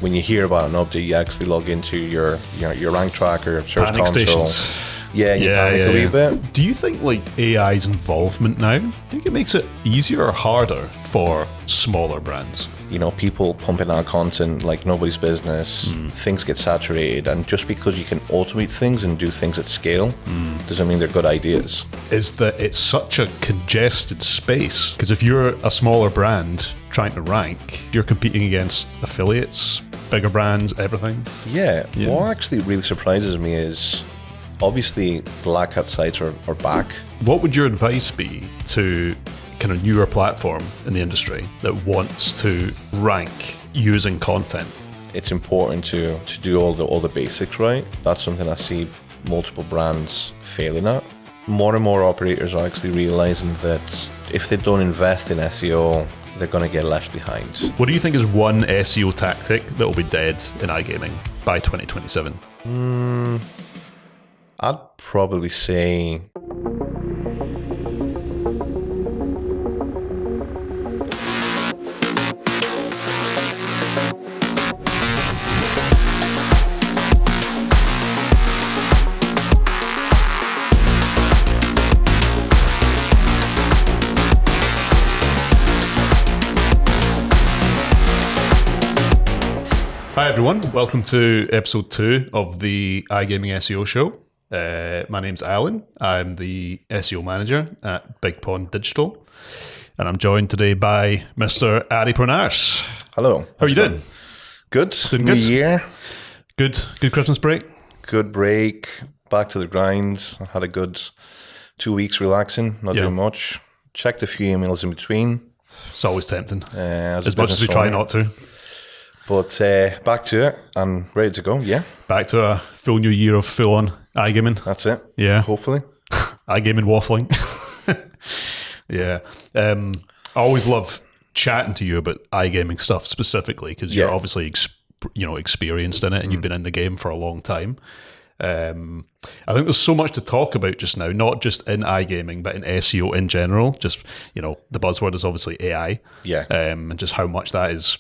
when you hear about an update, you actually log into your rank tracker, search Panic console. stations. Yeah, you panic a wee bit. Do you think like AI's involvement now, do you think it makes it easier or harder for smaller brands? You know, people pumping out content like nobody's business, things get saturated, and just because you can automate things and do things at scale doesn't mean they're good ideas. Is that it's such a congested space? Because if you're a smaller brand trying to rank, you're competing against affiliates, bigger brands, everything. Yeah. What actually really surprises me is obviously black hat sites are back. What would your advice be to kind of newer platform in the industry that wants to rank using content? It's important to do all the basics right. That's something I see multiple brands failing at. More and more operators are actually realizing that if they don't invest in SEO, they're going to get left behind. What do you think is one SEO tactic that will be dead in iGaming by 2027? I'd probably say Hi everyone, welcome to episode 2 of the iGaming SEO Show. My name's Alan. I'm the SEO manager at Big Pond Digital, and I'm joined today by Mr. Ari Pronars. hello. How are you doing? Good. Doing New good? year. Good Christmas break? Good break. Back to the grind. I had a good 2 weeks relaxing, not doing much. Checked a few emails in between. It's always tempting, As much as we try not to. But back to it and ready to go, yeah. Back to a full new year of full-on iGaming. That's it. Yeah. Hopefully. iGaming waffling. Yeah. I always love chatting to you about iGaming stuff specifically because you're obviously experienced in it and you've been in the game for a long time. I think there's so much to talk about just now, not just in iGaming, but in SEO in general. Just, the buzzword is obviously AI. Yeah. And just how much that is,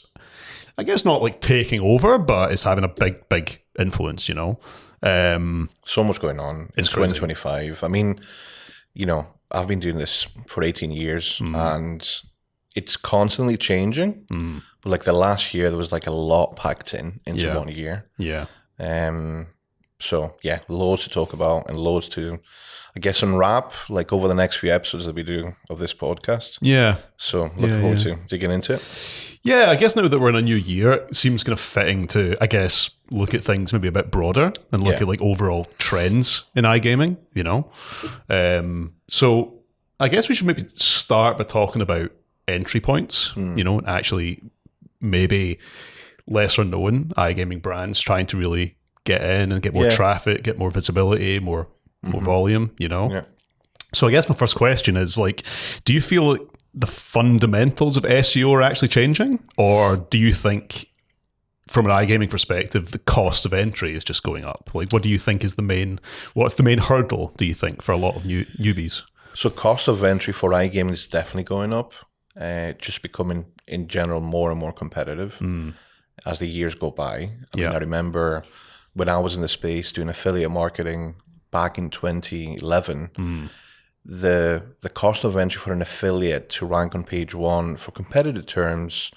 I guess, not like taking over, but it's having a big influence, So much going on. It's 2025. I mean, I've been doing this for 18 years and it's constantly changing. But like the last year, there was like a lot packed into 1 year. Yeah. So yeah, loads to talk about and loads to, I guess, unwrap like over the next few episodes that we do of this podcast. Yeah. So looking forward to digging into it. Yeah, I guess now that we're in a new year, it seems kind of fitting to, I guess, look at things maybe a bit broader and look at like overall trends in iGaming, So I guess we should maybe start by talking about entry points, and actually maybe lesser known iGaming brands trying to really get in and get more traffic, get more visibility, more volume, Yeah. So I guess my first question is like, do you feel like the fundamentals of SEO are actually changing? Or do you think from an iGaming perspective, the cost of entry is just going up? Like, what do you think is what's the main hurdle, do you think, for a lot of newbies? So cost of entry for iGaming is definitely going up, just becoming in general more and more competitive as the years go by. I mean, I remember when I was in the space doing affiliate marketing back in 2011, the cost of entry for an affiliate to rank on page 1 for competitive terms,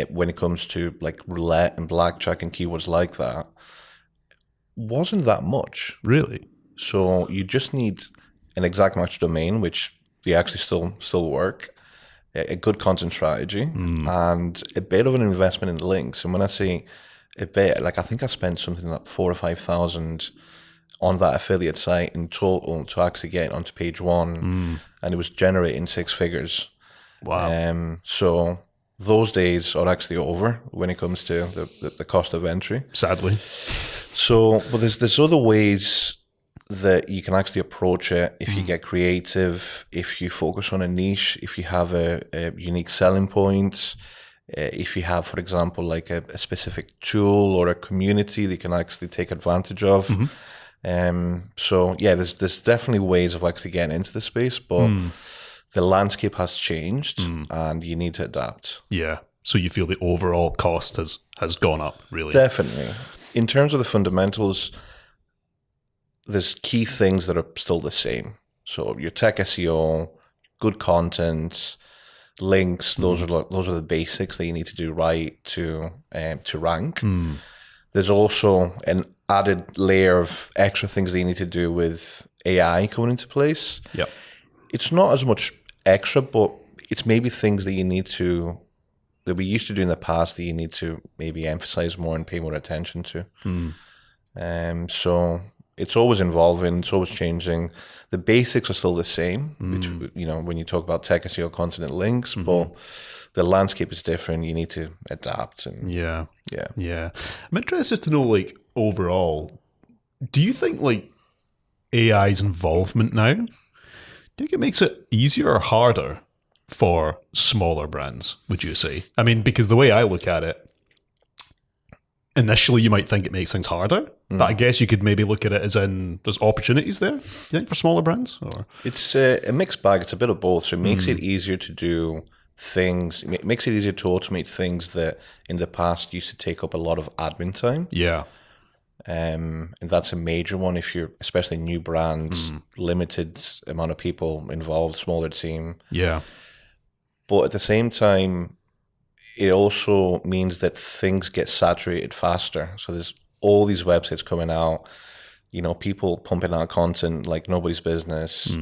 when it comes to like roulette and blackjack and keywords like that, wasn't that much. Really? So you just need an exact match domain, which they actually still work, a good content strategy, and a bit of an investment in links. And when I say a bit, like I think I spent something like 4,000 or 5,000 on that affiliate site in total to actually get onto page 1, and it was generating 6 figures. Wow. So those days are actually over when it comes to the cost of entry. Sadly. So, but there's other ways that you can actually approach it if you get creative, if you focus on a niche, if you have a unique selling point, if you have, for example, like a specific tool or a community that you can actually take advantage of. So yeah, there's definitely ways of actually getting into the space, but the landscape has changed and you need to adapt. Yeah. So you feel the overall cost has gone up, really? Definitely. In terms of the fundamentals, there's key things that are still the same. So your tech SEO, good content, links, those are the basics that you need to do right to rank. There's also an added layer of extra things that you need to do with AI coming into place. Yep. It's not as much extra, but it's maybe things that that we used to do in the past that you need to maybe emphasize more and pay more attention to. So it's always evolving, it's always changing. The basics are still the same, which, when you talk about tech SEO, content and links, but the landscape is different. You need to adapt. And yeah. I'm interested to know, like, overall, do you think like AI's involvement now, do you think it makes it easier or harder for smaller brands, would you say? I mean, because the way I look at it, initially you might think it makes things harder, but I guess you could maybe look at it as in there's opportunities there, you think, for smaller brands? Or it's a mixed bag. It's a bit of both. So it makes it easier to do things. It makes it easier to automate things that in the past used to take up a lot of admin time. Yeah. And that's a major one if you're, especially new brands, limited amount of people involved, smaller team. Yeah. But at the same time, it also means that things get saturated faster. So there's all these websites coming out, people pumping out content like nobody's business.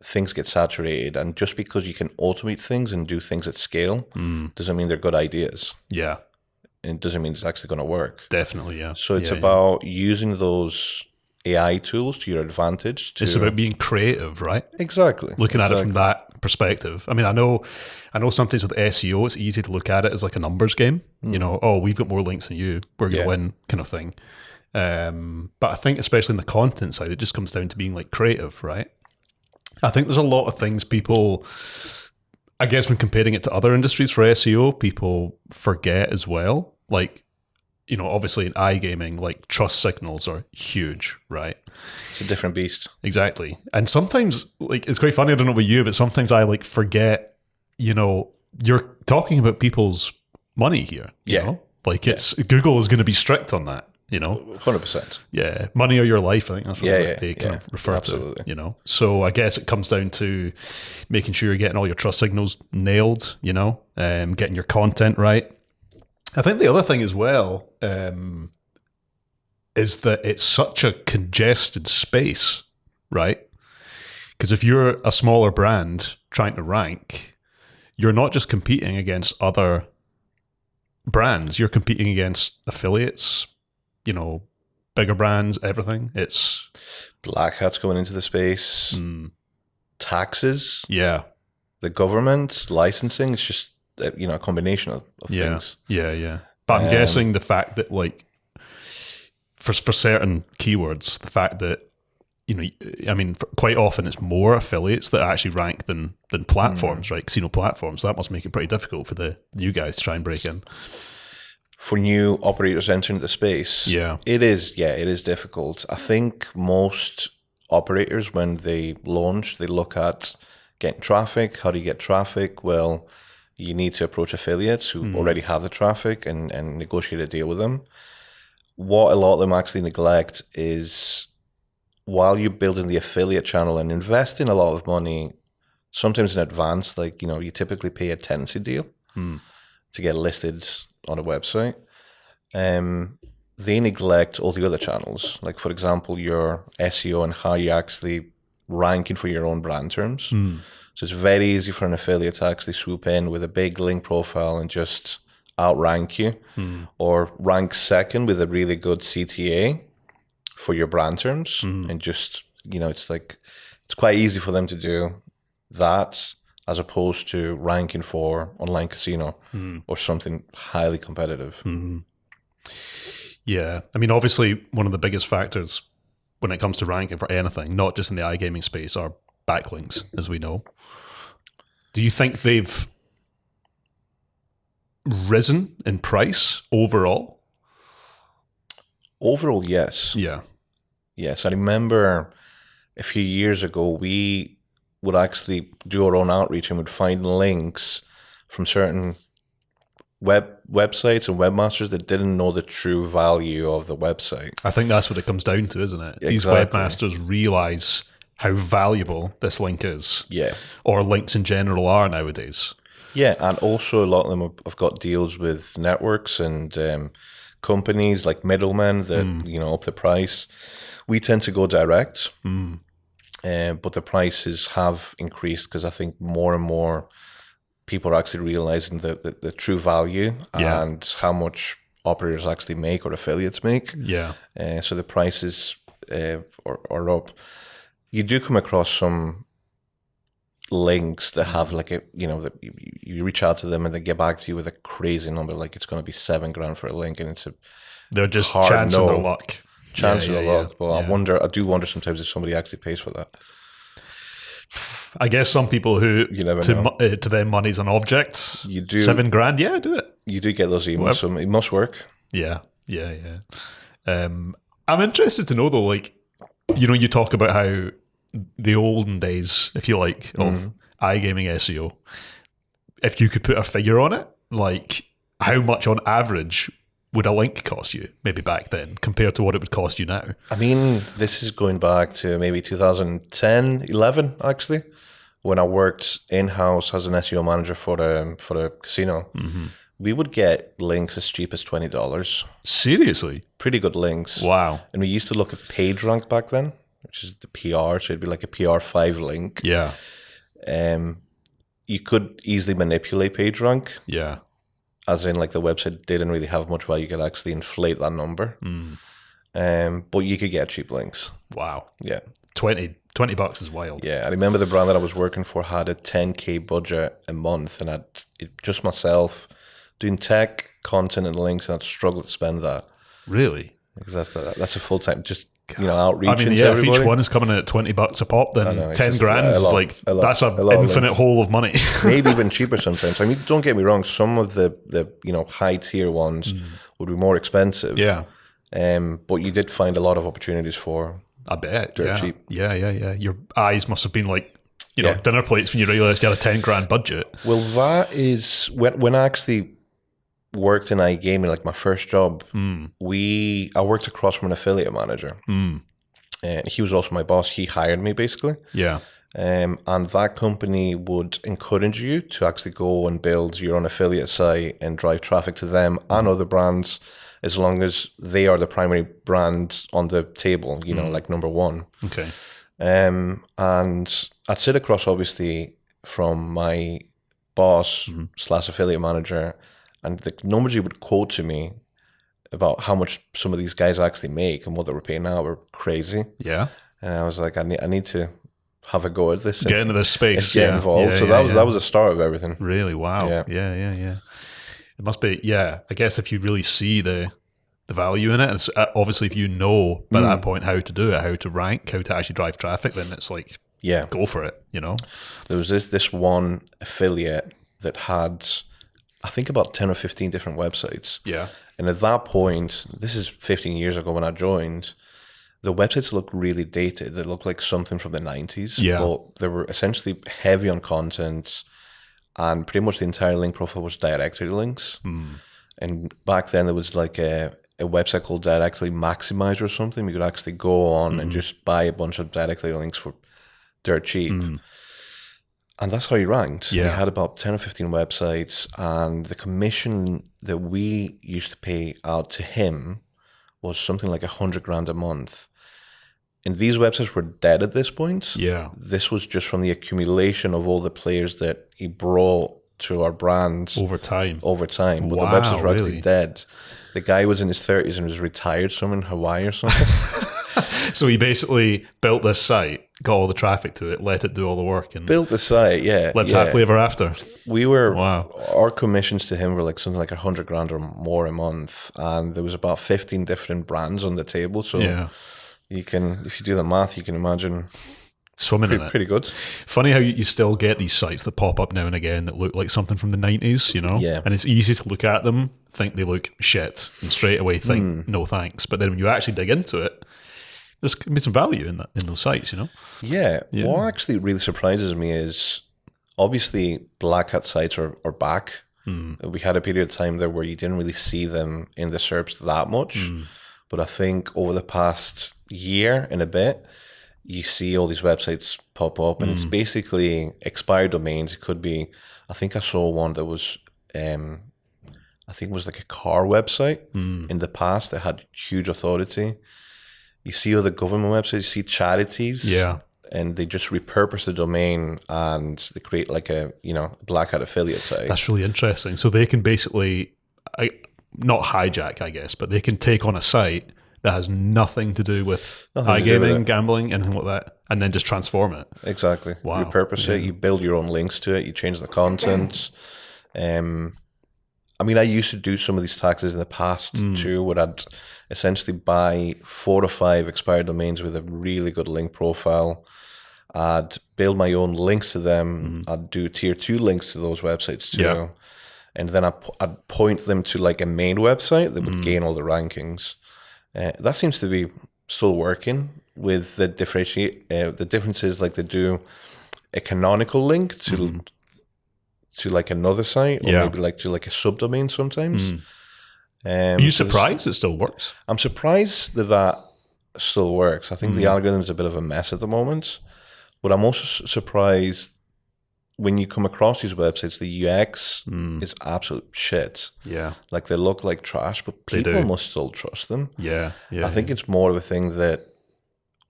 Things get saturated. And just because you can automate things and do things at scale doesn't mean they're good ideas. Yeah. And it doesn't mean it's actually going to work. Definitely, yeah. So it's about using those AI tools to your advantage. It's about being creative, right? Exactly. Looking at it from that perspective. I mean, I know sometimes with SEO, it's easy to look at it as like a numbers game. We've got more links than you, we're going to win, kind of thing. But I think especially in the content side, it just comes down to being like creative, right? I think there's a lot of things people, I guess when comparing it to other industries for SEO, people forget as well. Like, obviously in iGaming, like trust signals are huge, right? It's a different beast. Exactly. And sometimes, like, it's quite funny, I don't know about you, but sometimes I like forget, you're talking about people's money here. You know? Like Google is going to be strict on that, 100%. Yeah. Money or your life, I think that's what they kind of refer absolutely. to, So I guess it comes down to making sure you're getting all your trust signals nailed, getting your content right. I think the other thing as well is that it's such a congested space, right? Because if you're a smaller brand trying to rank, you're not just competing against other brands, you're competing against affiliates, bigger brands, everything. It's black hats going into the space, taxes, the government, licensing. It's just a combination of things. Yeah. But I'm guessing the fact that, like, for certain keywords, the fact that quite often it's more affiliates that actually rank than platforms, right? Casino platforms. That must make it pretty difficult for the new guys to try and break in. For new operators entering the space, it is difficult. I think most operators, when they launch, they look at getting traffic. How do you get traffic? Well, you need to approach affiliates who already have the traffic and negotiate a deal with them. What a lot of them actually neglect is, while you're building the affiliate channel and investing a lot of money, sometimes in advance, like, you typically pay a tenancy deal to get listed on a website. They neglect all the other channels. Like, for example, your SEO and how you're actually ranking for your own brand terms. So it's very easy for an affiliate to actually swoop in with a big link profile and just outrank you, or rank second with a really good CTA for your brand terms. And just, it's quite easy for them to do that as opposed to ranking for online casino or something highly competitive. Yeah. I mean, obviously, one of the biggest factors when it comes to ranking for anything, not just in the iGaming space, are backlinks, as we know. Do you think they've risen in price overall? Overall, yes. Yeah. Yes. I remember a few years ago, we would actually do our own outreach and would find links from certain websites and webmasters that didn't know the true value of the website. I think that's what it comes down to, isn't it? Exactly. These webmasters realize how valuable this link is. Yeah. Or links in general are nowadays. Yeah, and also a lot of them have got deals with networks and companies like middlemen that up the price. We tend to go direct, but the prices have increased because I think more and more people are actually realizing the true value and how much operators actually make or affiliates make. Yeah. So the prices are up. You do come across some links that have like that you reach out to them and they get back to you with a crazy number, like it's going to be $7,000 for a link, and it's they're just chancing their luck. Chancing their luck. Well, I do wonder sometimes if somebody actually pays for that. I guess some people who to them money's an object. You do $7,000, yeah, do it. You do get those emails, so it must work. Yeah. I'm interested to know though, like, you talk about how the olden days, if you like, of iGaming SEO, if you could put a figure on it, like how much on average would a link cost you maybe back then compared to what it would cost you now? I mean, this is going back to maybe 2010, 11, actually, when I worked in-house as an SEO manager for the casino. We would get links as cheap as $20. Seriously? Pretty good links. Wow. And we used to look at page rank back then, which is the PR, so it'd be like a PR5 link. Yeah. You could easily manipulate page rank. Yeah. As in, like, the website didn't really have much value. You could actually inflate that number. But you could get cheap links. Wow. Yeah. $20 is wild. Yeah. I remember the brand that I was working for had a $10K budget a month, and just myself doing tech, content, and links, and I'd struggle to spend that. Really? Because that's a full-time, just, outreach. I mean, yeah, if each one is coming in at $20 a pop, then $10,000 is like, that's an infinite hole of money. Maybe even cheaper sometimes. I mean, don't get me wrong, some of the high tier ones would be more expensive. Yeah. But you did find a lot of opportunities for I bet. dirt cheap. Yeah. Your eyes must have been like, dinner plates when you realized you had a $10,000 budget. Well, that is when I actually worked in iGaming, like my first job, I worked across from an affiliate manager. And he was also my boss. He hired me basically. Yeah. And that company would encourage you to actually go and build your own affiliate site and drive traffic to them and other brands, as long as they are the primary brand on the table, like number one. Okay. And I'd sit across, obviously, from my boss / affiliate manager, and the numbers you would quote to me about how much some of these guys actually make and what they were paying now were crazy. Yeah. And I was like, I need to have a go at this. Get into this space. Get involved. So that was the start of everything. Really? Wow. Yeah. It must be, I guess if you really see the value in it, and obviously if you know by that point how to do it, how to rank, how to actually drive traffic, then it's like, go for it, There was this one affiliate that had, I think, about 10 or 15 different websites. Yeah. And at that point, this is 15 years ago when I joined, the websites looked really dated. They looked like something from the 90s. Yeah. But they were essentially heavy on content, and pretty much the entire link profile was directory links. And back then there was like a website called Directory Maximizer or something. You could actually go on and just buy a bunch of directory links for dirt cheap. And that's how he ranked. Yeah. He had about 10 or 15 websites, and the commission that we used to pay out to him was something like $100,000 a month. And these websites were dead at this point. Yeah. This was just from the accumulation of all the players that he brought to our brand over time. But the websites were actually dead. The guy was in his 30s and was retired somewhere in Hawaii or something. So he basically built this site, got all the traffic to it, let it do all the work, and built the site. Lived happily ever after. Our commissions to him were like something like $100,000 or more a month, and there was about 15 different brands on the table. So you can, if you do the math, you can imagine swimming in it. Pretty good. Funny how you still get these sites that pop up now and again that look like something from the 90s, Yeah. And it's easy to look at them, think they look shit, and straight away think, no thanks. But then when you actually dig into it, there's can be some value in those sites, Yeah. What actually really surprises me is, obviously, black hat sites are back. We had a period of time there where you didn't really see them in the SERPs that much. But I think over the past year and a bit, you see all these websites pop up, and it's basically expired domains. It could be, I think I saw one that was, I think it was like a car website in the past that had huge authority. You see other government websites, you see charities. Yeah. And they just repurpose the domain and they create like a, black hat affiliate site. That's really interesting. So they can basically, not hijack, I guess, but they can take on a site that has nothing to do with iGaming, gambling, anything like that, and then just transform it. Exactly. Wow. Repurpose it. You build your own links to it. You change the content. I used to do some of these taxes in the past too, where I'd essentially buy 4 or 5 expired domains with a really good link profile. I'd build my own links to them. I'd do tier 2 links to those websites too. Yeah. And then I'd point them to like a main website that would gain all the rankings. That seems to be still working with the the differences, like they do a canonical link to like another site, or maybe like to like a subdomain sometimes. Are you surprised it still works? I'm surprised that still works. I think the algorithm is a bit of a mess at the moment, but I'm also surprised when you come across these websites, the UX is absolute shit. Yeah. Like they look like trash, but people must still trust them. Yeah. I think it's more of a thing that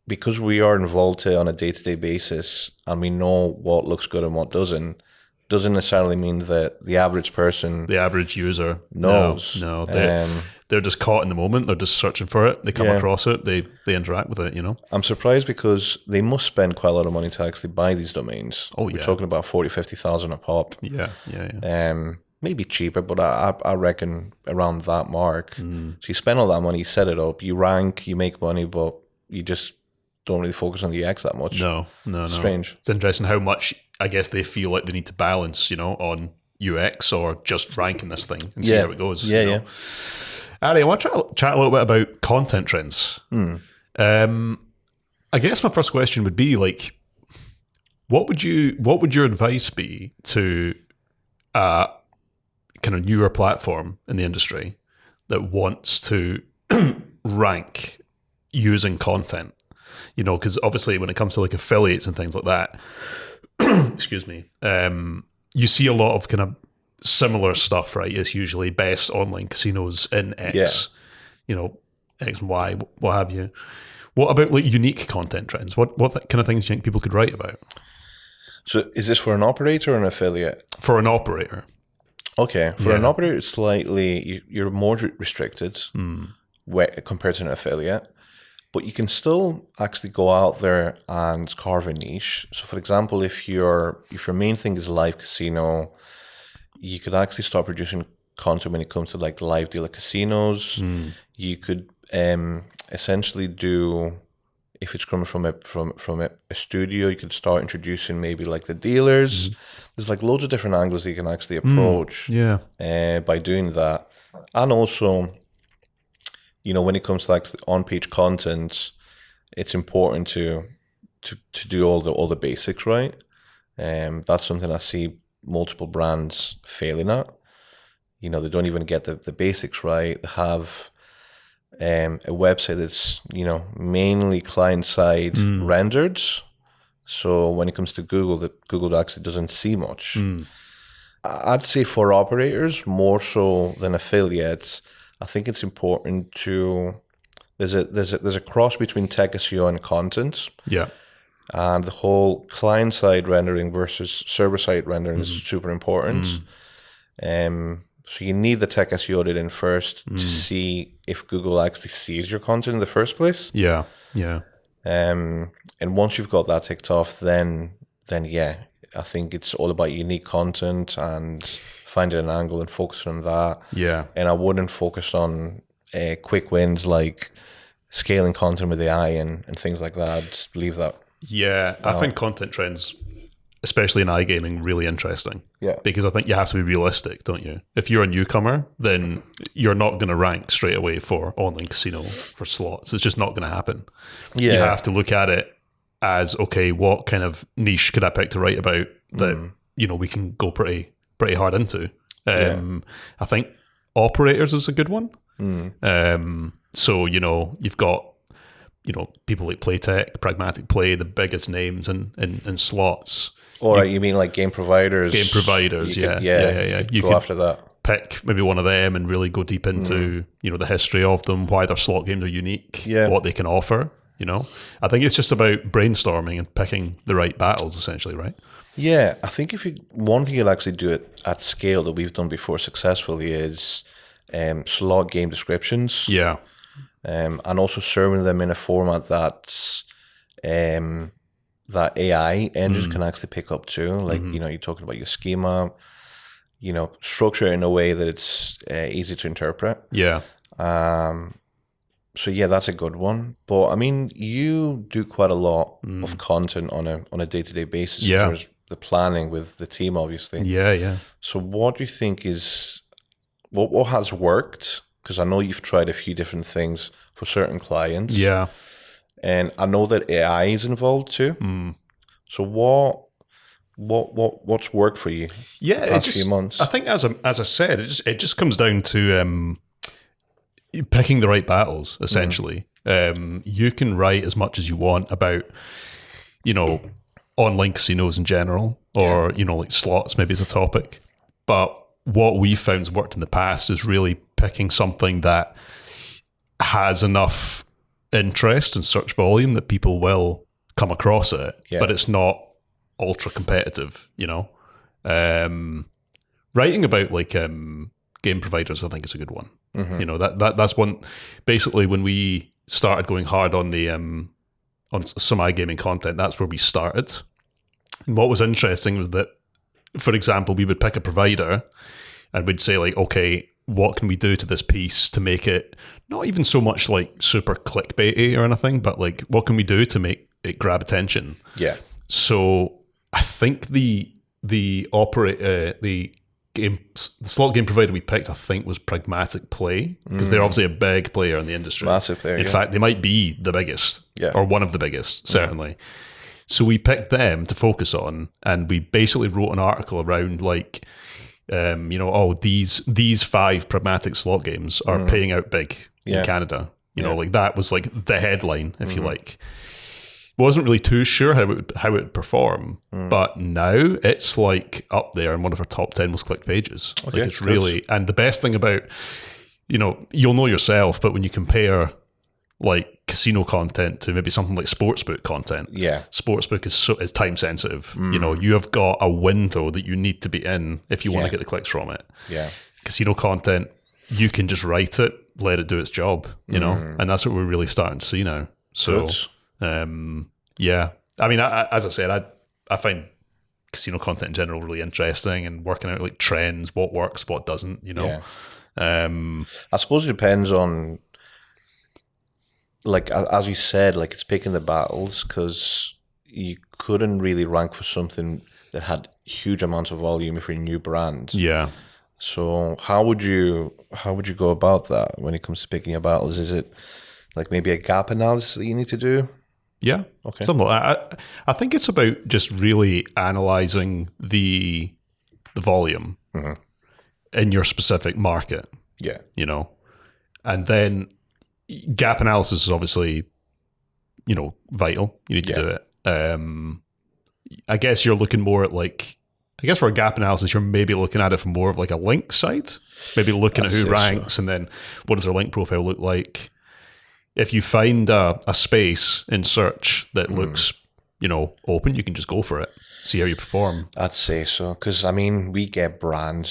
because we are involved on a day-to-day basis and we know what looks good and what doesn't necessarily mean that the average person, the average user knows. No, they're just caught in the moment. They're just searching for it. They come across it. They interact with it, I'm surprised because they must spend quite a lot of money to actually buy these domains. Oh, yeah. We're talking about 40, 50,000 a pop. Yeah. Maybe cheaper, but I reckon around that mark. So you spend all that money, you set it up, you rank, you make money, but you just don't really focus on the UX that much. No. Strange. It's interesting how much, I guess, they feel like they need to balance, on UX or just ranking this thing and see how it goes. Yeah. Ari, I want to chat a little bit about content trends. I guess my first question would be like, what would your advice be to a kind of newer platform in the industry that wants to rank using content? Because obviously when it comes to like affiliates and things like that, excuse me, you see a lot of kind of similar stuff, right? It's usually best online casinos in X, X and Y, what have you. What about like unique content trends? What kind of things do you think people could write about? So is this for an operator or an affiliate? For an operator. Okay. For an operator, it's slightly, you're more restricted compared to an affiliate. But you can still actually go out there and carve a niche. So, for example, if your main thing is live casino, you could actually start producing content when it comes to like live dealer casinos. You could essentially do, if it's coming from a studio, you could start introducing maybe like the dealers. There's like loads of different angles that you can actually approach. By doing that, and also, when it comes to like on-page content, it's important to do all the basics right. That's something I see multiple brands failing at. They don't even get the basics right. They have a website that's mainly client-side rendered. So when it comes to Google actually doesn't see much. I'd say for operators more so than affiliates, I think it's important to there's a cross between tech SEO and content. Yeah. And the whole client side rendering versus server side rendering is super important. So you need the tech SEO audit in first to see if Google actually sees your content in the first place. Yeah. And once you've got that ticked off, then I think it's all about unique content and finding an angle and focusing on that. Yeah. And I wouldn't focus on quick wins like scaling content with AI and things like that. I'd leave that. Yeah. I find content trends, especially in iGaming, really interesting. Yeah. Because I think you have to be realistic, don't you? If you're a newcomer, then you're not going to rank straight away for online casino, for slots. It's just not going to happen. Yeah. You have to look at it as, okay, what kind of niche could I pick to write about that, we can go pretty hard into? I think operators is a good one. So, you've got, people like Playtech, Pragmatic Play, the biggest names in slots. Or you mean like game providers? Game providers, You could, You go could after that. pick maybe one of them and really go deep into, the history of them, why their slot games are unique, what they can offer, I think it's just about brainstorming and picking the right battles, essentially, right? Yeah, I think one thing you'll actually do it at scale that we've done before successfully is slot game descriptions. Yeah. And also serving them in a format that's that AI engines can actually pick up too. Like, you're talking about your schema, structure it in a way that it's easy to interpret. Yeah. So yeah, that's a good one. But I mean, you do quite a lot of content on a day-to-day basis. Yeah. There's the planning with the team, obviously. Yeah. So what do you think is what has worked? Because I know you've tried a few different things for certain clients. Yeah. And I know that AI is involved too. So what's worked for you? Yeah, the past few months? I think as I said, it just comes down to picking the right battles. Essentially, you can write as much as you want about, online casinos in general, or like slots maybe as a topic. But what we've found has worked in the past is really picking something that has enough interest and search volume that people will come across it, but it's not ultra competitive, writing about like game providers, I think is a good one. That's one. Basically, when we started going hard on the on some iGaming content, that's where we started. And what was interesting was that, for example, we would pick a provider and we'd say like, okay, what can we do to this piece to make it not even so much like super clickbaity or anything, but like what can we do to make it grab attention? Yeah. So I think the slot game provider we picked, I think, was Pragmatic Play, because they're obviously a big player in the industry. Massive player. In fact, they might be the biggest, or one of the biggest, certainly. So we picked them to focus on, and we basically wrote an article around like, these 5 pragmatic slot games are paying out big in Canada. Like that was like the headline, if you like. Wasn't really too sure how it would perform, but now it's like up there in one of our top 10 most clicked pages. Okay, like it's really, and the best thing about, you'll know yourself, but when you compare like casino content to maybe something like sportsbook content, sportsbook is time sensitive. You have got a window that you need to be in if you want to get the clicks from it. Casino content, you can just write it, let it do its job, and that's what we're really starting to see now. So I mean, as I said, I find casino content in general really interesting, and working out like trends, what works, what doesn't, I suppose it depends on, like, as you said, like it's picking the battles, because you couldn't really rank for something that had huge amounts of volume if you're a new brand. So how would you go about that when it comes to picking your battles? Is it like maybe a gap analysis that you need to do? Yeah. Okay. Something like I think it's about just really analyzing the volume in your specific market. And then gap analysis is obviously, vital. You need to do it. I guess you're looking more at like, for a gap analysis, you're maybe looking at it from more of like a link site, maybe looking at who ranks and then what does their link profile look like. If you find a space in search that looks, open, you can just go for it, see how you perform. I'd say so, because I mean, we get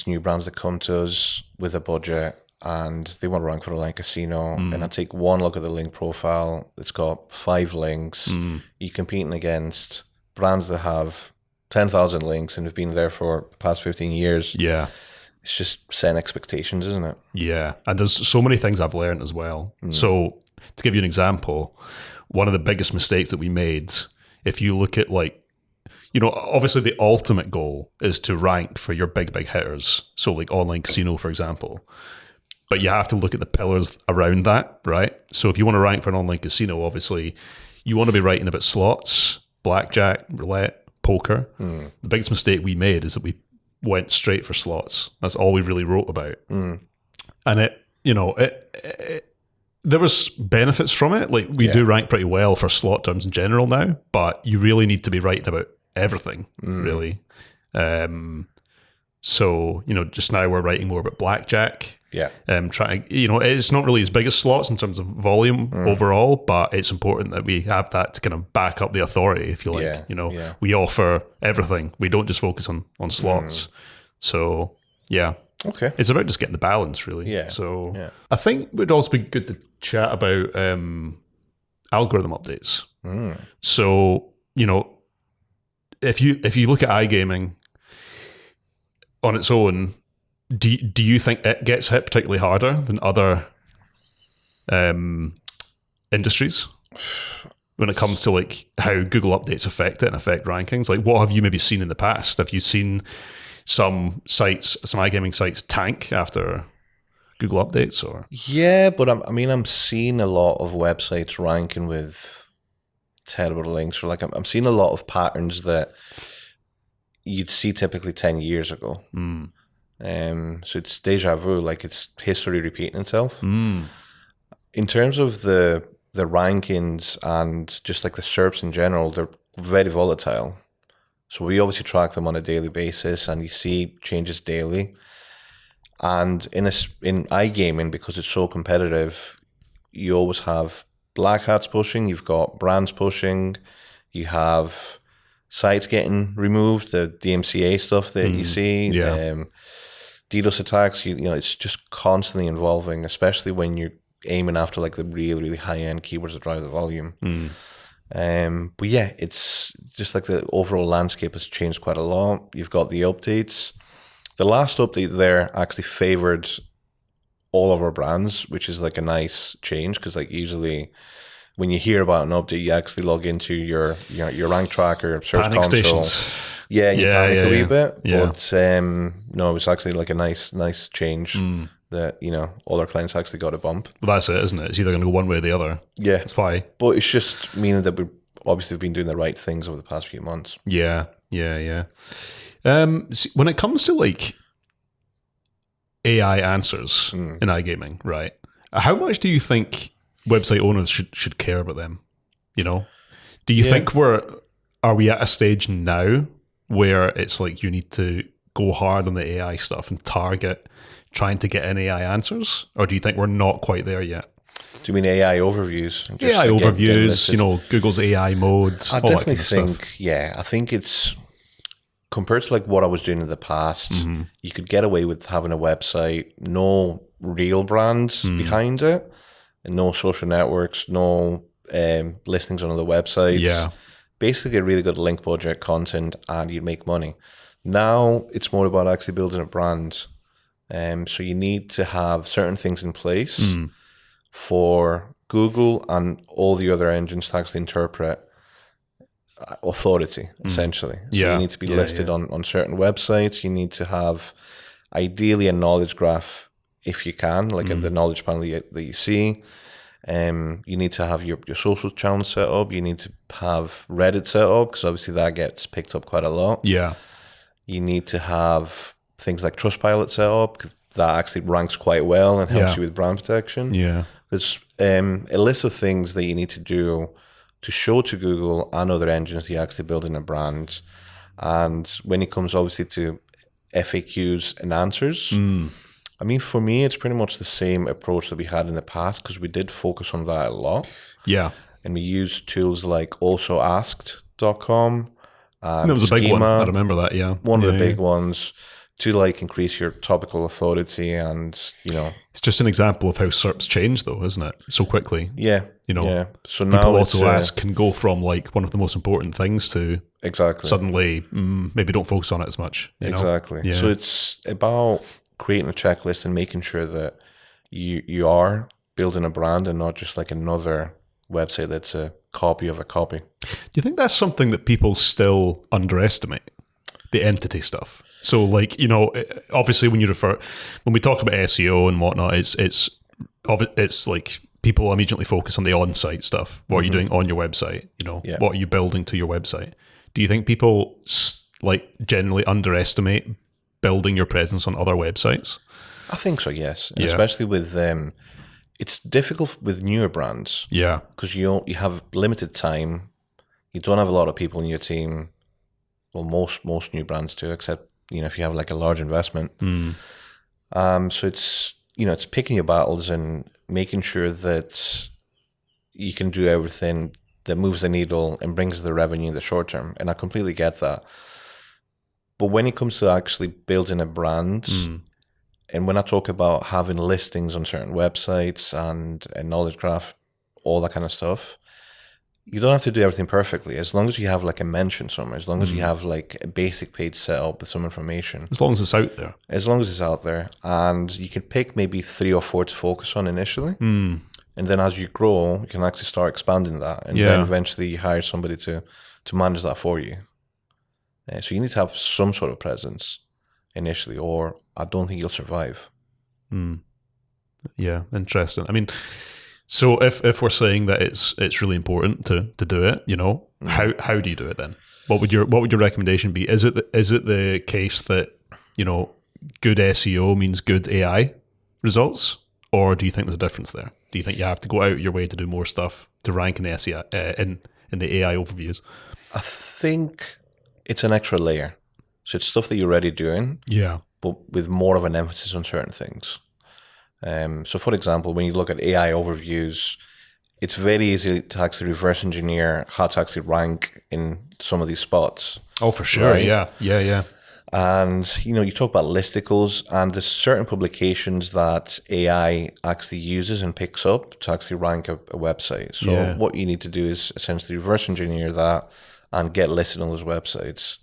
new brands that come to us with a budget and they want to rank for a link casino, and I take one look at the link profile. It's got 5 links. You're competing against brands that have 10,000 links and have been there for the past 15 years. It's just setting expectations, isn't it? Yeah, and there's so many things I've learned as well. So to give you an example, one of the biggest mistakes that we made, if you look at like, obviously the ultimate goal is to rank for your big hitters. So like online casino, for example. But you have to look at the pillars around that, right? So if you want to rank for an online casino, obviously you want to be writing about slots, blackjack, roulette, poker. The biggest mistake we made is that we went straight for slots. That's all we really wrote about. And there was benefits from it. Like we do rank pretty well for slot terms in general now, but you really need to be writing about everything, really. So, just now we're writing more about blackjack. Yeah. Trying, it's not really as big as slots in terms of volume overall, but it's important that we have that to kind of back up the authority, if you like. We offer everything. We don't just focus on slots. So, yeah. Okay. It's about just getting the balance, really. Yeah. So, I think it would also be good to chat about algorithm updates. So, if you look at iGaming on its own, do you think it gets hit particularly harder than other industries when it comes to like how Google updates affect it and affect rankings? Like, what have you maybe seen in the past? Have you seen some iGaming sites tank after Google updates? Or yeah, but I'm seeing a lot of websites ranking with terrible links, or like I'm seeing a lot of patterns that you'd see typically 10 years ago. So it's deja vu, like it's history repeating itself. In terms of the rankings and just like the SERPs in general, they're very volatile. So we obviously track them on a daily basis, and you see changes daily. And in iGaming, because it's so competitive, you always have black hats pushing, you've got brands pushing, you have sites getting removed, the DMCA stuff that you see, DDoS attacks, it's just constantly evolving, especially when you're aiming after like the really, really high-end keywords that drive the volume. But yeah, it's just like the overall landscape has changed quite a lot. You've got the updates. The last update there actually favored all of our brands, which is like a nice change, because like usually when you hear about an update, you actually log into your rank tracker, search panic console. Stations. Yeah, you panic a wee bit. Yeah. But no, it was actually like a nice change that, all our clients actually got a bump. Well, that's it, isn't it? It's either going to go one way or the other. Yeah. That's why. But it's just meaning that we obviously have been doing the right things over the past few months. Yeah. When it comes to like AI answers in iGaming, right? How much do you think website owners should care about them? Do you think are we at a stage now where it's like you need to go hard on the AI stuff and target trying to get in AI answers, or do you think we're not quite there yet? Do you mean AI overviews? AI overviews, Google's AI modes. I definitely think, I think it's compared to like what I was doing in the past. You could get away with having a website, no real brands behind it, and no social networks, no listings on other websites. Yeah. Basically a really good link budget content, and you'd make money. Now it's more about actually building a brand. So you need to have certain things in place for Google and all the other engines to actually interpret authority, essentially. So you need to be listed on certain websites. You need to have ideally a knowledge graph if you can, like in the knowledge panel that you see. You need to have your social channels set up. You need to have Reddit set up, because obviously that gets picked up quite a lot. Yeah. You need to have things like Trustpilot set up, because that actually ranks quite well and helps you with brand protection. Yeah. There's a list of things that you need to do to show to Google and other engines that you're actually building a brand. And when it comes obviously to FAQs and answers, I mean, for me, it's pretty much the same approach that we had in the past, because we did focus on that a lot. Yeah. And we used tools like alsoasked.com. That was a big one. I remember that, yeah. One of the big ones to like increase your topical authority, and, It's just an example of how SERPs change, though, isn't it? So quickly. Yeah. Yeah. So now people also ask can go from like one of the most important things to suddenly maybe don't focus on it as much. Exactly. Yeah. So it's about creating a checklist and making sure that you are building a brand and not just like another website that's a copy of a copy. Do you think that's something that people still underestimate? The entity stuff. So like, obviously when we talk about SEO and whatnot, it's like people immediately focus on the on-site stuff. What are you doing on your website? What are you building to your website? Do you think people like generally underestimate building your presence on other websites? I think so, yes. And especially with it's difficult with newer brands. Yeah. Because you have limited time. You don't have a lot of people in your team. Well, most new brands do, except if you have like a large investment. So it's picking your battles and making sure that you can do everything that moves the needle and brings the revenue in the short term. And I completely get that. But when it comes to actually building a brand, and when I talk about having listings on certain websites and a knowledge graph, all that kind of stuff, you don't have to do everything perfectly. As long as you have like a mention somewhere, as long as you have like a basic page set up with some information. As long as it's out there. As long as it's out there. And you can pick maybe 3 or 4 to focus on initially. And then as you grow, you can actually start expanding that. And then eventually you hire somebody to manage that for you. So you need to have some sort of presence initially, or I don't think you'll survive. Yeah, interesting. I mean, so if we're saying that it's really important to do it, how do you do it then? What would your recommendation be? Is it the case that good SEO means good AI results, or do you think there's a difference there? Do you think you have to go out your way to do more stuff to rank in the SEO in the AI overviews? I think it's an extra layer. So it's stuff that you're already doing, but with more of an emphasis on certain things. So for example, when you look at AI overviews, it's very easy to actually reverse engineer how to actually rank in some of these spots. Oh, for sure. Right? Yeah. And, you talk about listicles, and there's certain publications that AI actually uses and picks up to actually rank a website. So what you need to do is essentially reverse engineer that and get listed on those websites.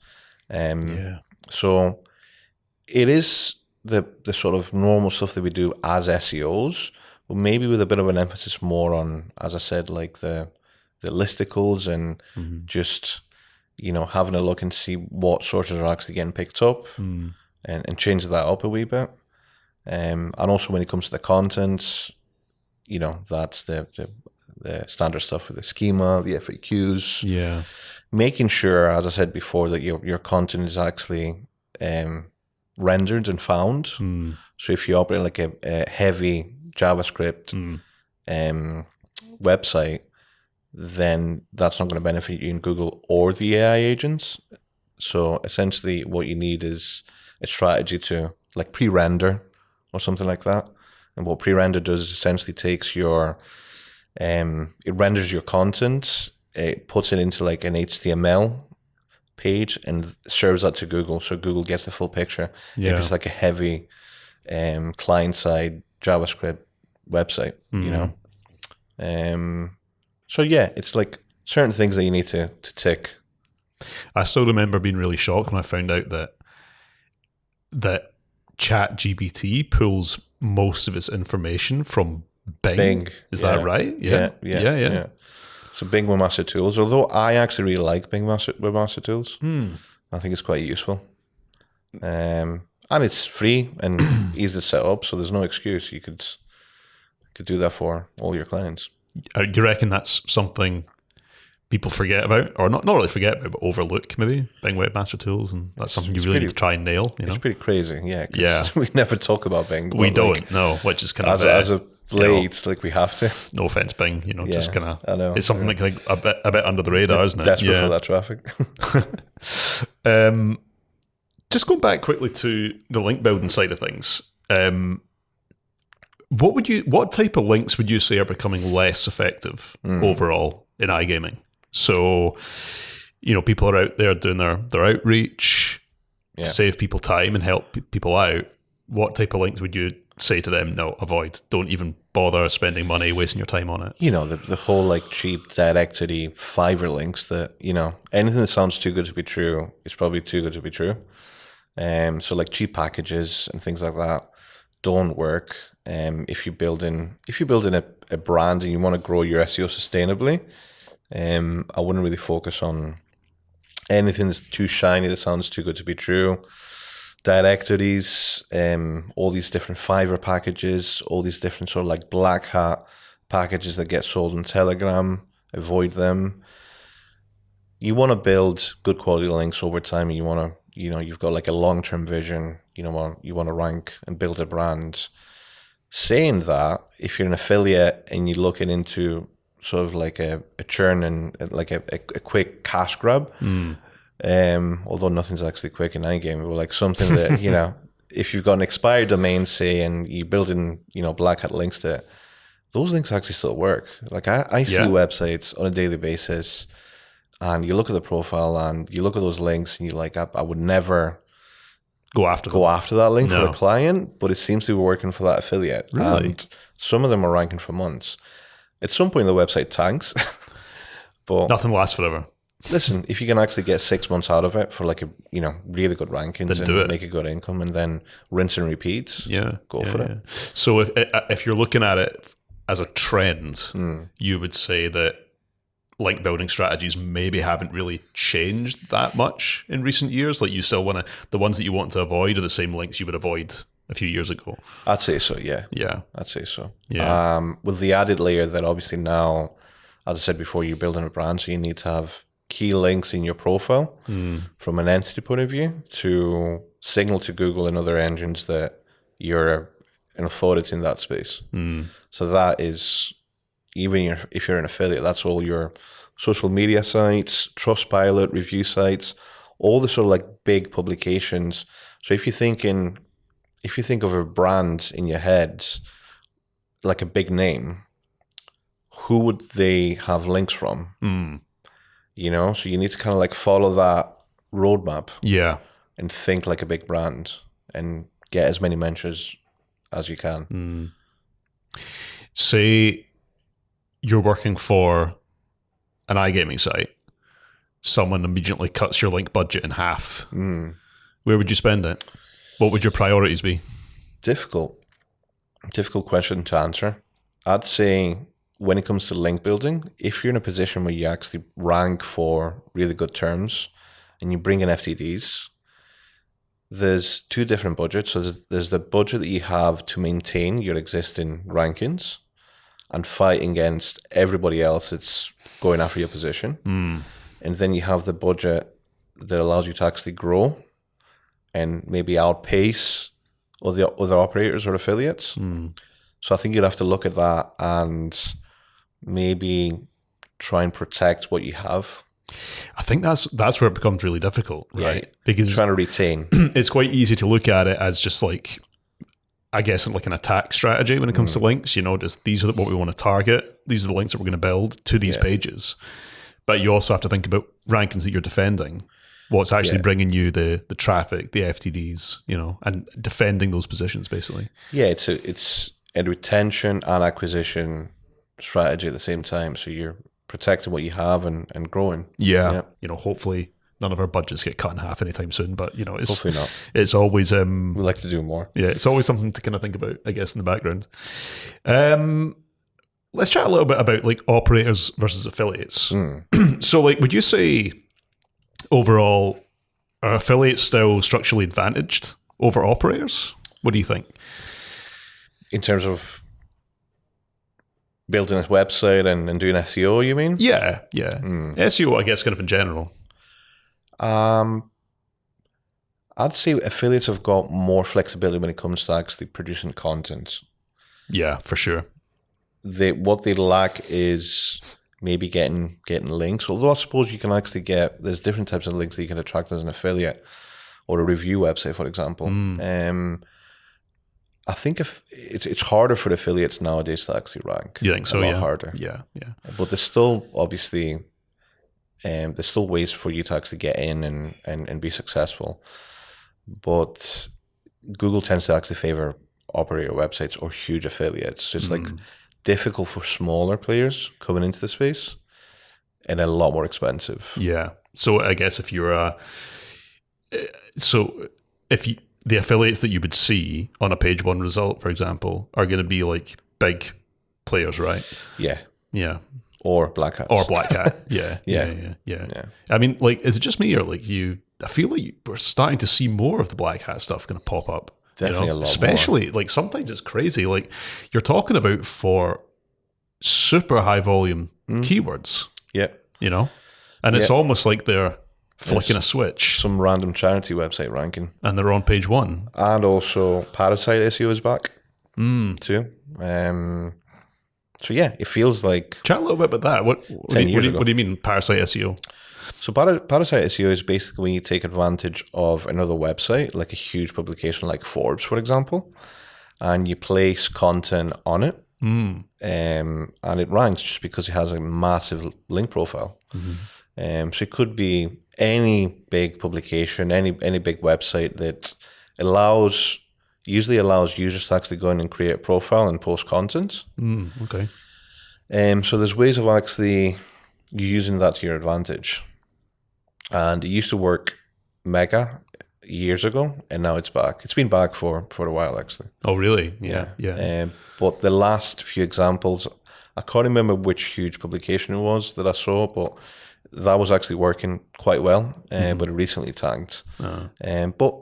So it is the sort of normal stuff that we do as SEOs, but maybe with a bit of an emphasis more on, as I said, like the listicles and just having a look and see what sources are actually getting picked up and change that up a wee bit. And also when it comes to the content, that's the standard stuff with the schema, the FAQs. Yeah. Making sure, as I said before, that your content is actually rendered and found. So if you operate like a heavy JavaScript website, then that's not going to benefit you in Google or the AI agents. So essentially what you need is a strategy to like pre-render or something like that. And what pre-render does is essentially takes it renders your content, it puts it into like an HTML page and serves that to Google. So Google gets the full picture. Yeah. If it's like a heavy client-side JavaScript website, So yeah, it's like certain things that you need to tick. I still remember being really shocked when I found out that ChatGPT pulls most of its information from Bing. Is that right? Yeah. So Bing Webmaster Tools, although I actually really like Bing Webmaster Tools, I think it's quite useful. And it's free and easy to set up, so there's no excuse. You could do that for all your clients. Do you reckon that's something people forget about, or not really forget about, but overlook maybe, Bing Webmaster Tools, and that's something you really need to try and nail? It's pretty crazy, yeah. We never talk about Bing. We don't, no, which is kind of... As a blade, it's like we have to. No offense, Bing, just kind of... I know. It's something like a bit under the radar, isn't it? Desperate for that traffic. Just going back quickly to the link building side of things, what type of links would you say are becoming less effective overall in iGaming? So, people are out there doing their outreach to save people time and help people out. What type of links would you say to them? No, avoid. Don't even bother spending money, wasting your time on it. The whole like cheap directory Fiverr links that, anything that sounds too good to be true is probably too good to be true. So like cheap packages and things like that don't work. If you're building a brand and you want to grow your SEO sustainably, I wouldn't really focus on anything that's too shiny that sounds too good to be true. Directories, all these different Fiverr packages, all these different sort of like black hat packages that get sold on Telegram, avoid them. You want to build good quality links over time, and you want to, you've got like a long-term vision. you want to rank and build a brand. Saying that, if you're an affiliate and you're looking into sort of like a churn and like a quick cash grab, although nothing's actually quick in iGaming, but like something that, if you've got an expired domain, say, and you build in, black hat links to it, those links actually still work. Like I see websites on a daily basis, and you look at the profile and you look at those links and you're like, I would never go after that link for a client, but it seems to be working for that affiliate. Really? And some of them are ranking for months. At some point, the website tanks, but nothing lasts forever. Listen, if you can actually get 6 months out of it for like really good rankings and make a good income, and then rinse and repeat, go for it. So if you're looking at it as a trend, you would say that link building strategies maybe haven't really changed that much in recent years. Like you still want the ones that you want to avoid are the same links you would avoid a few years ago. I'd say so, yeah. Yeah. I'd say so. Yeah. With the added layer that obviously now, as I said before, you're building a brand, so you need to have key links in your profile from an entity point of view to signal to Google and other engines that you're an authority in that space. So that is, even if you're an affiliate, that's all your social media sites, Trustpilot, review sites, all the sort of like big publications. So if you think of a brand in your head, like a big name, who would they have links from? So you need to kind of like follow that roadmap. Yeah. And think like a big brand and get as many mentions as you can. Say you're working for an iGaming site, someone immediately cuts your link budget in half. Where would you spend it? What would your priorities be? Difficult question to answer. I'd say when it comes to link building, if you're in a position where you actually rank for really good terms and you bring in FTDs, there's two different budgets. So there's the budget that you have to maintain your existing rankings and fight against everybody else that's going after your position. And then you have the budget that allows you to actually grow and maybe outpace other operators or affiliates. So I think you'd have to look at that and maybe try and protect what you have. I think that's where it becomes really difficult, right? Yeah, because trying to retain. It's quite easy to look at it as just like, I guess, like an attack strategy when it comes to links. Just these are what we want to target. These are the links that we're going to build to these pages. But you also have to think about rankings that you're defending. What's actually bringing you the traffic, the FTDs, and defending those positions, basically. Yeah, it's a retention and acquisition strategy at the same time. So you're protecting what you have and growing. Yeah. Hopefully none of our budgets get cut in half anytime soon, but it's hopefully not. It's always we like to do more. Yeah, it's always something to kind of think about, I guess, in the background. Let's chat a little bit about like operators versus affiliates. So like, would you say overall are affiliates still structurally advantaged over operators? What do you think? In terms of building a website and doing SEO, you mean? Yeah. SEO, I guess, kind of in general. I'd say affiliates have got more flexibility when it comes to actually producing content. Yeah, for sure. What they lack is maybe getting links. Although I suppose you can actually there's different types of links that you can attract as an affiliate or a review website, for example. I think if it's harder for affiliates nowadays to actually rank. You think so? A lot harder. Yeah. But there's still obviously there's still ways for you to actually get in and be successful. But Google tends to actually favor operator websites or huge affiliates. So it's like difficult for smaller players coming into the space and a lot more expensive. Yeah. So I guess if you're the affiliates that you would see on a page one result, for example, are going to be like big players, right? Yeah. Yeah. Or Black Hat. Yeah. I mean, like, is it just me or like I feel like we're starting to see more of the Black Hat stuff going to pop up. Definitely a lot especially more. Like sometimes it's crazy. Like you're talking about for super high volume keywords. Yeah. And it's almost like they're flicking a switch. Some random charity website ranking. And they're on page 1. And also Parasite SEO is back too. So yeah, it feels like... Chat a little bit about that. What do you mean Parasite SEO? So Parasite SEO is basically when you take advantage of another website, like a huge publication like Forbes, for example, and you place content on it. And it ranks just because it has a massive link profile. So it could be any big publication, any big website that usually allows users to actually go in and create a profile and post content. Okay. So there's ways of actually using that to your advantage. And it used to work mega years ago, and now it's back. It's been back for a while, actually. Oh, really? Yeah. But the last few examples, I can't remember which huge publication it was that I saw, but that was actually working quite well, but it recently tanked. But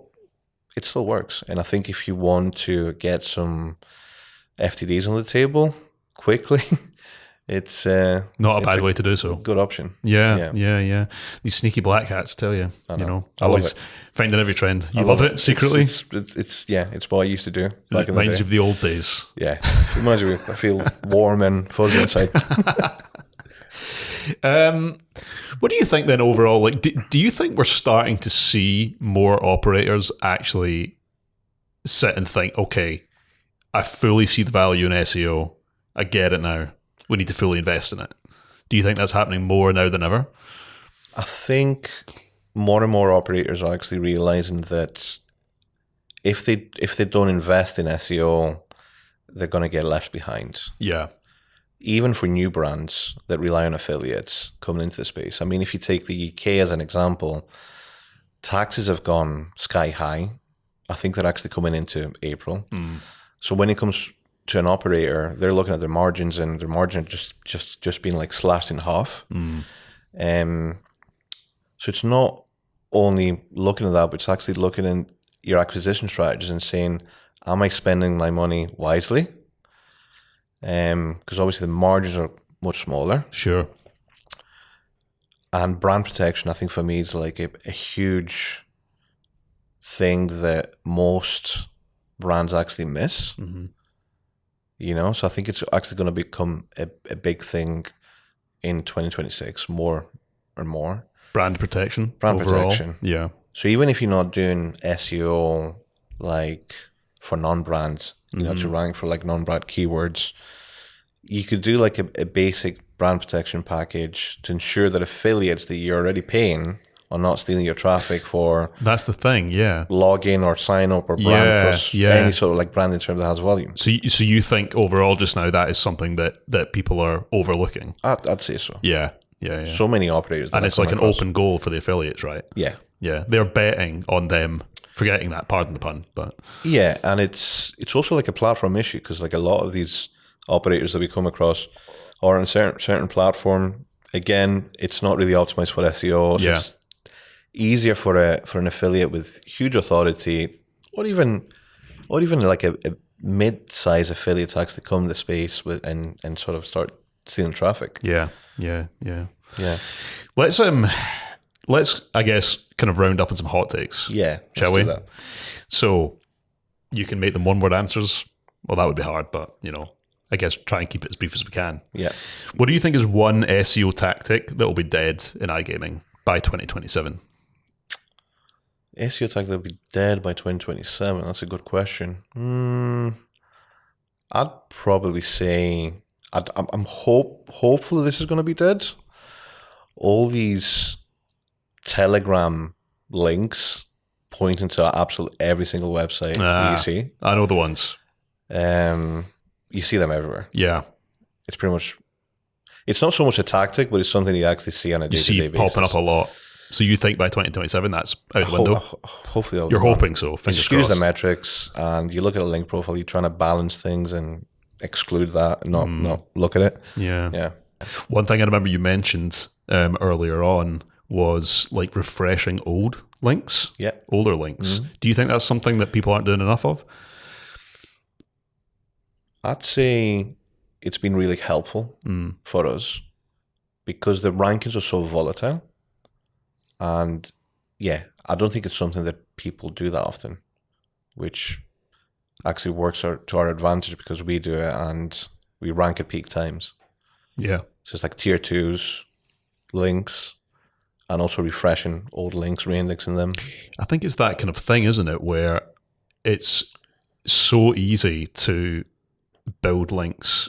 it still works. And I think if you want to get some FTDs on the table quickly, it's not a bad way to do so. Good option. Yeah. These sneaky black hats tell you. I know. Always finding every trend. You love it secretly. It's what I used to do back in the day. Reminds you of the old days. Yeah, it reminds me. I feel warm and fuzzy inside. What do you think then overall? Like, do you think we're starting to see more operators actually sit and think, okay, I fully see the value in SEO. I get it now. We need to fully invest in it. Do you think that's happening more now than ever? I think more and more operators are actually realizing that if they don't invest in SEO, they're going to get left behind. Yeah. Even for new brands that rely on affiliates coming into the space. I mean, if you take the UK as an example, taxes have gone sky high. I think they're actually coming into April. So when it comes to an operator, they're looking at their margins, and their margin just being like slashed in half. So it's not only looking at that, but it's actually looking at your acquisition strategies and saying, am I spending my money wisely? Because obviously the margins are much smaller. Sure. And brand protection, I think for me, is like a huge thing that most brands actually miss. So I think it's actually going to become a big thing in 2026, more and more. Brand protection. Protection. Yeah. So even if you're not doing SEO like for non-brands, to rank for like non-brand keywords, you could do like a basic brand protection package to ensure that affiliates that you're already paying are not stealing your traffic for... That's the thing, yeah. Login or sign up or brand plus any sort of like branding term that has volume. So you think overall just now that is something that people are overlooking? I'd say so. Yeah. So many operators. And it's like an open goal for the affiliates, right? Yeah. They're betting on them forgetting that, pardon the pun, but... Yeah, and it's also like a platform issue because like a lot of these operators that we come across are on certain platform. Again, it's not really optimized for SEO. So it's easier for an affiliate with huge authority, or even like a mid-size affiliate to actually come to the space with and sort of start stealing traffic. Yeah. Let's I guess kind of round up on some hot takes. Yeah, shall we? Do that. So you can make them one-word answers. Well, that would be hard, but I guess try and keep it as brief as we can. Yeah. What do you think is one SEO tactic that will be dead in iGaming by 2027? SEO tactic that will be dead by 2027? That's a good question. I'd probably say I'm hopeful this is going to be dead. All these Telegram links pointing to absolutely every single website that you see. I know the ones. You see them everywhere. Yeah. It's pretty much, it's not so much a tactic, but it's something you actually see on a day-to-day basis. Popping up a lot. So you think by 2027 that's out the window? Hopefully. You're hoping so. Fingers crossed. The metrics, and you look at a link profile, you're trying to balance things and exclude that and not look at it. Yeah. One thing I remember you mentioned earlier on was like refreshing old links. Yeah. Older links. Do you think that's something that people aren't doing enough of? I'd say it's been really helpful for us because the rankings are so volatile. And yeah, I don't think it's something that people do that often, which actually works to our advantage because we do it and we rank at peak times. Yeah. So it's like tier 2s, links, and also refreshing old links, re-indexing them. I think it's that kind of thing, isn't it, where it's so easy to build links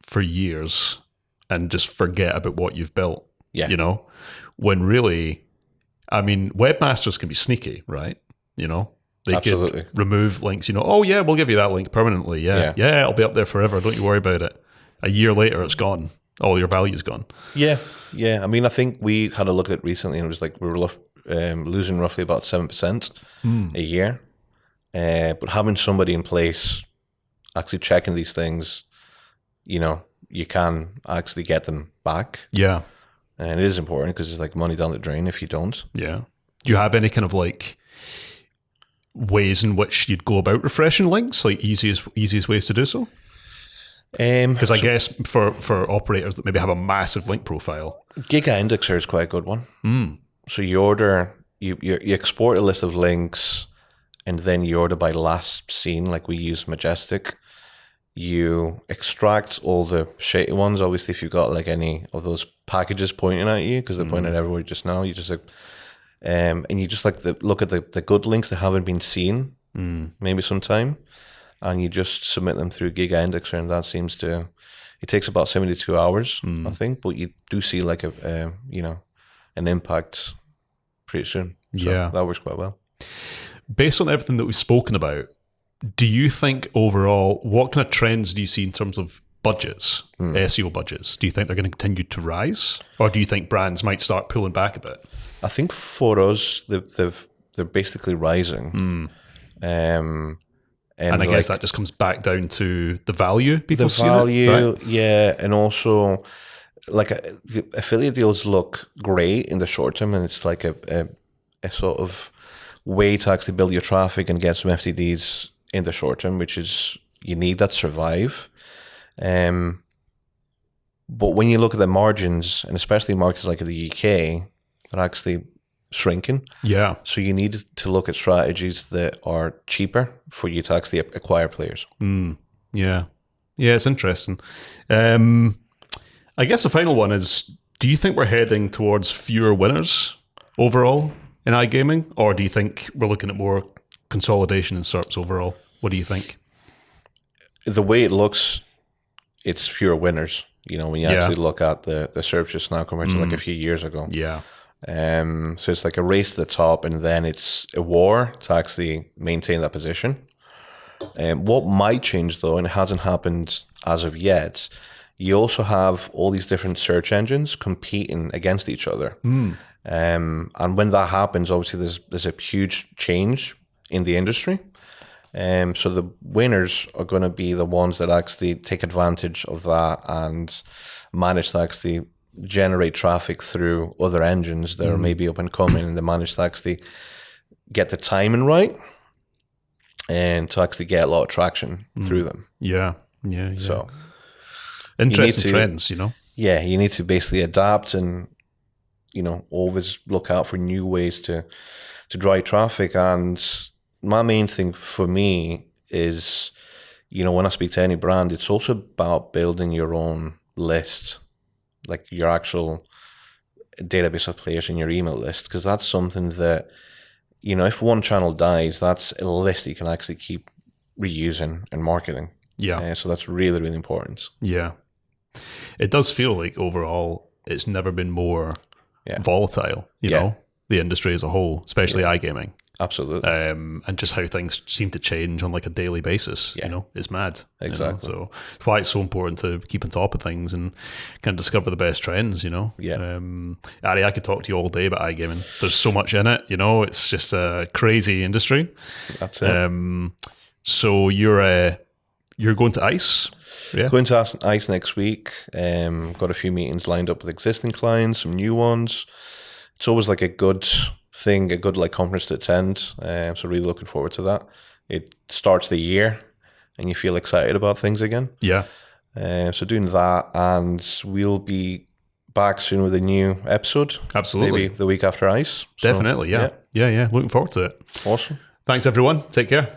for years and just forget about what you've built. Yeah. You know, when really, I mean, webmasters can be sneaky, right? You know, they Absolutely. could remove links, you know, oh yeah, we'll give you that link permanently. Yeah. It'll be up there forever. Don't you worry about it. A year later, it's gone. All your value's gone. Yeah. I mean, I think we had a look at it recently and it was like we were losing roughly about 7% a year. But having somebody in place actually checking these things, you know, you can actually get them back. Yeah. And it is important because it's like money down the drain if you don't. Yeah. Do you have any kind of like ways in which you'd go about refreshing links, like easiest ways to do so? Because I guess for operators that maybe have a massive link profile, Giga Indexer is quite a good one. So you export a list of links, and then you order by last seen, like we use Majestic. You extract all the shady ones. Obviously, if you've got like any of those packages pointing at you, because they're pointing everywhere just now, you just like, and you just like look at the good links that haven't been seen, maybe sometime, and you just submit them through Giga Indexer, and that seems to, it takes about 72 hours, I think, but you do see like an impact pretty soon. So that works quite well. Based on everything that we've spoken about, do you think overall, what kind of trends do you see in terms of budgets, SEO budgets? Do you think they're going to continue to rise? Or do you think brands might start pulling back a bit? I think for us, they're basically rising. And I guess that just comes back down to the value people see. The value, right? Yeah. And also, like affiliate deals look great in the short term, and it's like a sort of way to actually build your traffic and get some FTDs in the short term, which is, you need that to survive. But when you look at the margins, and especially markets like the UK, they're actually shrinking. Yeah. So you need to look at strategies that are cheaper for you to actually acquire players. Yeah. Yeah, it's interesting. I guess the final one is, do you think we're heading towards fewer winners overall in iGaming? Or do you think we're looking at more consolidation in SERPs overall? What do you think? The way it looks, it's fewer winners. You know, when you actually look at the SERPs just now compared to like a few years ago. Yeah. So it's like a race to the top, and then it's a war to actually maintain that position. What might change though, and it hasn't happened as of yet, you also have all these different search engines competing against each other. And when that happens, obviously there's a huge change in the industry. So the winners are going to be the ones that actually take advantage of that and manage to actually generate traffic through other engines that are maybe up and coming, and they manage to actually get the timing right and to actually get a lot of traction through them. Yeah. So interesting trends, you know? Yeah, you need to basically adapt and, you know, always look out for new ways to drive traffic. And my main thing for me is, you know, when I speak to any brand, it's also about building your own list, like your actual database of players in your email list, because that's something that, you know, if one channel dies, that's a list you can actually keep reusing and marketing. Yeah. So that's really, really important. Yeah. It does feel like overall it's never been more volatile, you know, the industry as a whole, especially iGaming. Absolutely. And just how things seem to change on like a daily basis, you know, it's mad. Exactly. You know? So it's why it's so important to keep on top of things and kind of discover the best trends, you know. Yeah. Ari, I could talk to you all day about iGaming. There's so much in it, you know, it's just a crazy industry. That's it. So you're going to ICE? Yeah. Going to ICE next week. Got a few meetings lined up with existing clients, some new ones. It's always like a good thing, a good like conference to attend. So really looking forward to that. It starts the year and you feel excited about things again. Yeah. So doing that, and we'll be back soon with a new episode. Absolutely. Maybe the week after Ice. Definitely, yeah. Looking forward to it. Awesome. Thanks, everyone. Take care.